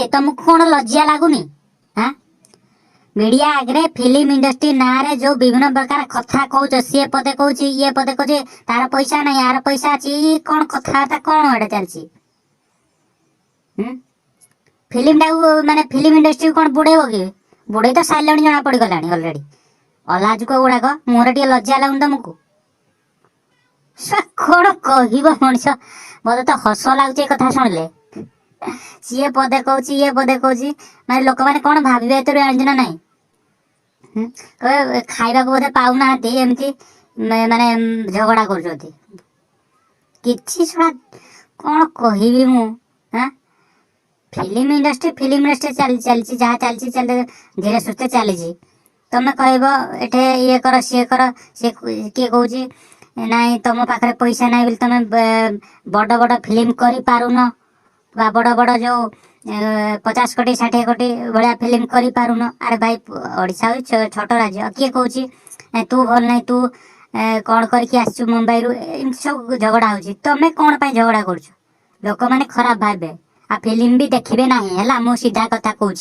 तुमको कौन लज्जा लगुनि हाँ मीडिया आगे फिल्म इंडस्ट्री ना रे जो विभिन्न प्रकार कथा कौच सी पदे कौच ये पदे कौच तार पैसा ना यार पैसा अच्छी कौन कथबार्ता कौन एटा चलती फिल्म टाक माने फिल्म इंडस्ट्री कौन बुड़ेब कि बुड़े तो सारे जना पड़गला अलरेडी अलाजुक गुड़ाक मुहर टे लज्जा लगुन तुमको कौन कह मनीष मत तो हस लगुच कथा शुणिले सी पदे कौच ये पदे कौच माने लोक मैंने कौन भावे तो जानी ना नाई खाइबा बोधे पाऊना एमती माने झगड़ा कर कौन कहबी मु फिल्म इंडस्ट्री चलती जहाँ चलती धीरे सुस्थे चली तुम कह एठे ये कर सी कर सी किए कौच ना तुम पाखे पैसा ना तुम बड़ बड़ फिल्म कर पारुन बा बड़ बड़ जो 50 कोटी 60 कोटी भाया फिल्म कर पारुन अरे भाई ओडिशा छोट राज्य किए कौच तू भल ना तू कौन करके आसु मुंबई रु सब झगड़ा हो तुम कौन पाई झगड़ा कर लोक मैंने खराब भावे आ फिल्म भी देखिए ना है मु सीधा कथा कहूँ।